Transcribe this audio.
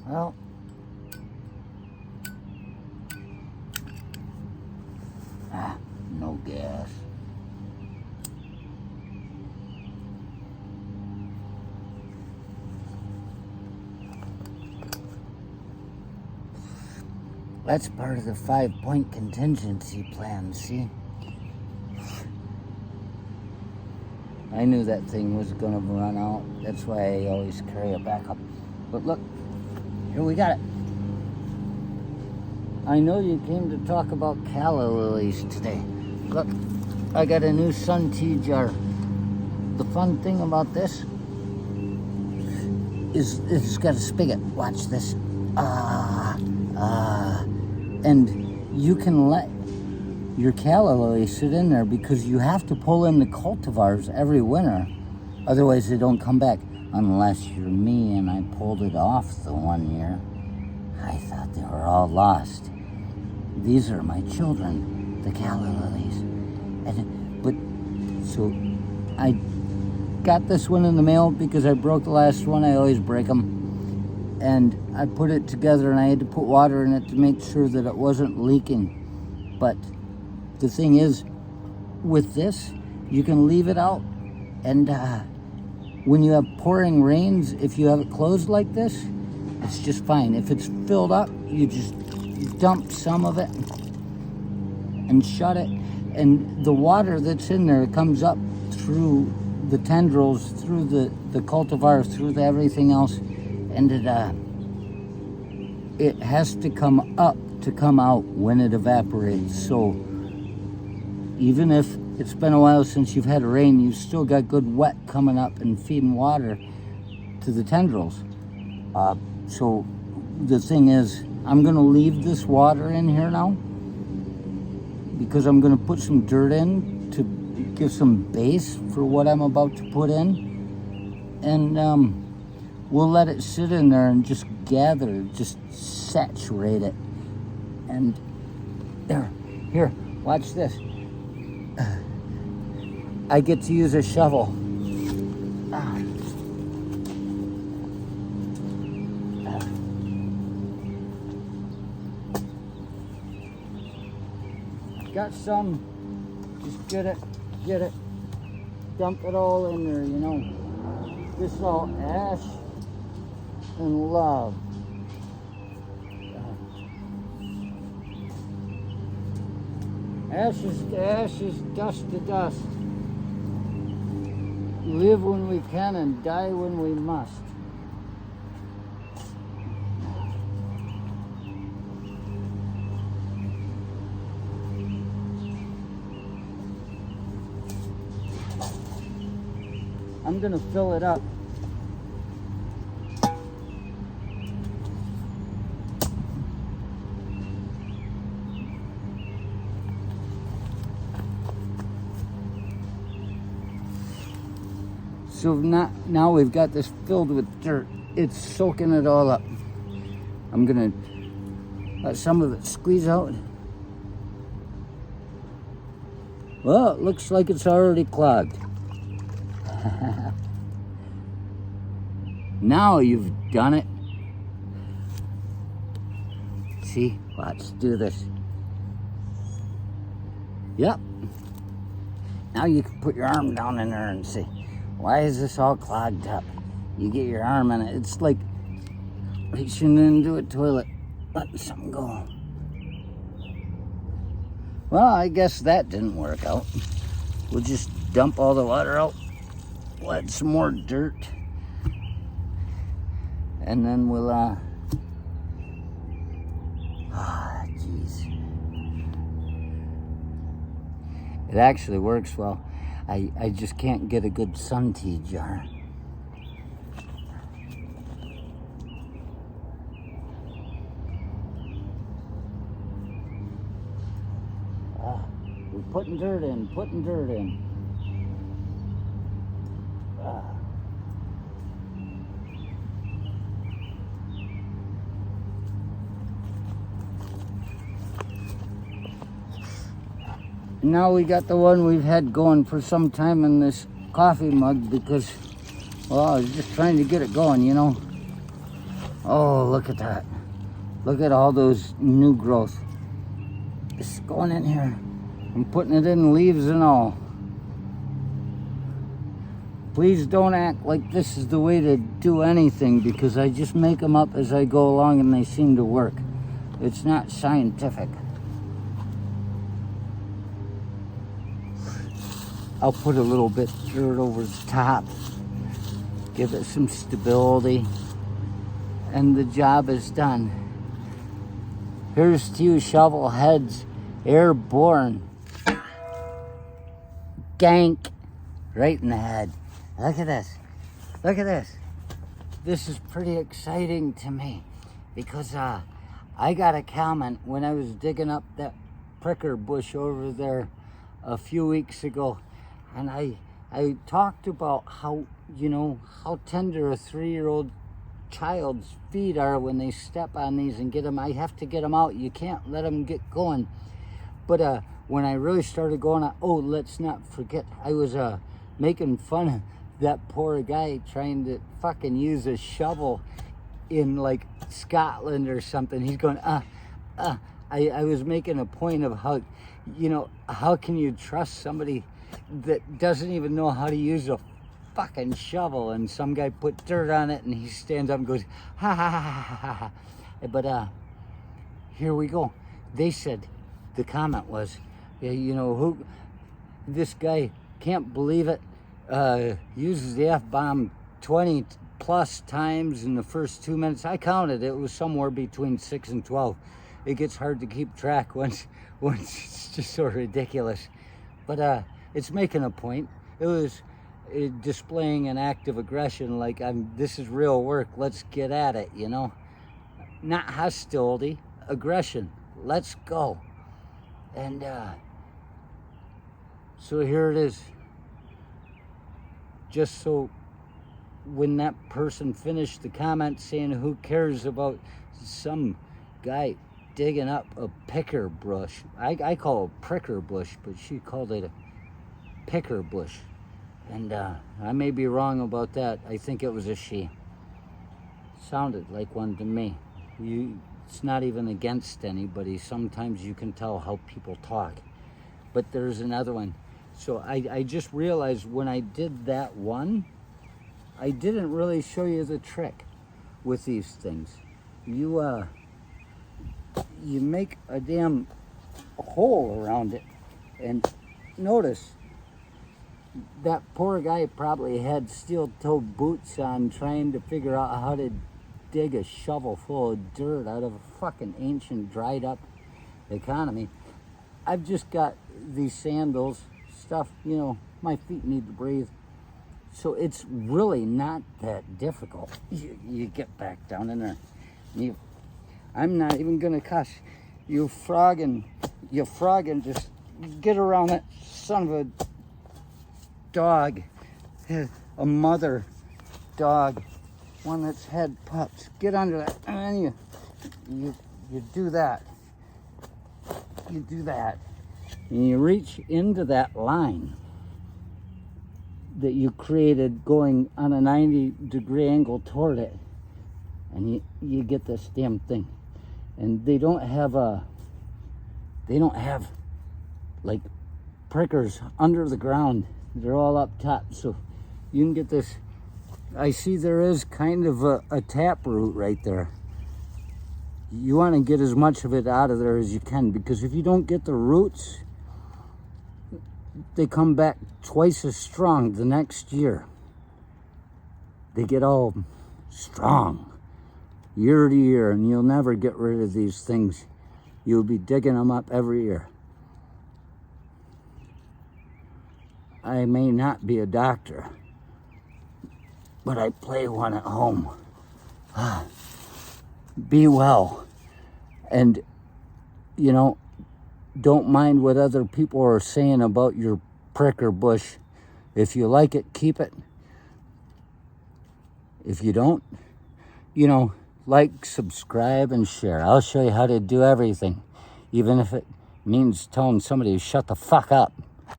Well, no gas. That's part of the 5-point contingency plan, see? I knew that thing was gonna run out. That's why I always carry a backup. But look, here we got it. I know you came to talk about calla lilies today. Look, I got a new sun tea jar. The fun thing about this is it's got a spigot. Watch this. And you can let your calla lily sit in there because you have to pull in the cultivars every winter. Otherwise they don't come back. Unless you're me and I pulled it off the one year. I thought they were all lost. These are my children, the calla lilies. But so I got this one in the mail because I broke the last one. I always break them. And I put it together and I had to put water in it to make sure that it wasn't leaking. But the thing is, with this, you can leave it out. And when you have pouring rains, if you have it closed like this, it's just fine. If it's filled up, you just dump some of it and shut it. And the water that's in there comes up through the tendrils, through the cultivar, through the everything else. And it has to come up to come out when it evaporates. So even if it's been a while since you've had rain, you've still got good wet coming up and feeding water to the tendrils. So the thing is, I'm gonna leave this water in here now because I'm gonna put some dirt in to give some base for what I'm about to put in. And we'll let it sit in there and just gather, just saturate it. And there, here, watch this. I get to use a shovel. Got some, just get it, dump it all in there, you know. This is all ash and love. Ashes to ashes, dust to dust. Live when we can and die when we must. I'm gonna fill it up. So now we've got this filled with dirt. It's soaking it all up. I'm gonna let some of it squeeze out. Well, it looks like it's already clogged. Now you've done it. See, let's do this. Yep. Now you can put your arm down in there and see. Why is this all clogged up? You get your arm in it. It's like reaching into a toilet, letting something go. Well, I guess that didn't work out. We'll just dump all the water out, add some more dirt, and then we'll, geez. It actually works well. I just can't get a good sun tea jar. We're putting dirt in. Now we got the one we've had going for some time in this coffee mug because, well, I was just trying to get it going, you know. Oh, look at that. Look at all those new growth. It's going in here. I'm putting it in leaves and all. Please don't act like this is the way to do anything, because I just make them up as I go along and they seem to work. It's not scientific. I'll put a little bit of dirt over the top, give it some stability, and the job is done. Here's to you shovel heads, airborne. Gank, right in the head. Look at this. Look at this. This is pretty exciting to me, because I got a comment when I was digging up that pricker bush over there a few weeks ago, and I talked about how, how tender a 3-year-old child's feet are when they step on these and get them. I have to get them out. You can't let them get going. But when I really started going, let's not forget, I was making fun of that poor guy trying to fucking use a shovel in like Scotland or something. He's going, I was making a point of how, how can you trust somebody that doesn't even know how to use a fucking shovel? And some guy put dirt on it and he stands up and goes, ha ha ha ha ha ha. But here we go. They said, the comment was, who, this guy can't believe it, uses the F-bomb 20 plus times in the first 2 minutes. I counted, it was somewhere between 6 and 12. It gets hard to keep track once it's just so ridiculous. But it's making a point. It was displaying an act of aggression, like, this is real work, let's get at it, Not hostility, aggression. Let's go. And so here it is. Just so when that person finished the comment saying, who cares about some guy digging up a picker bush? I call it a pricker bush, but she called it a picker bush. And I may be wrong about that. I think it was a she. Sounded like one to me. It's not even against anybody. Sometimes you can tell how people talk. But there's another one. So I just realized when I did that one, I didn't really show you the trick with these things. You make a damn hole around it, and notice that poor guy probably had steel-toed boots on trying to figure out how to dig a shovel full of dirt out of a fucking ancient dried up economy. I've just got these sandals, stuff, my feet need to breathe. So it's really not that difficult. You get back down in there. I'm not even gonna cuss. You frogging, just get around that son of a dog, a mother dog, one that's had pups. Get under that, and you do that. You do that, and you reach into that line that you created going on a 90-degree angle toward it, and you get this damn thing. And they don't have like prickers under the ground. They're all up top, so you can get this. I see there is kind of a tap root right there. You want to get as much of it out of there as you can, because if you don't get the roots, they come back twice as strong the next year. They get all strong year to year, and you'll never get rid of these things. You'll be digging them up every year. I may not be a doctor, but I play one at home. Be well. And, don't mind what other people are saying about your pricker bush. If you like it, keep it. If you don't, like, subscribe, and share. I'll show you how to do everything, even if it means telling somebody to shut the fuck up.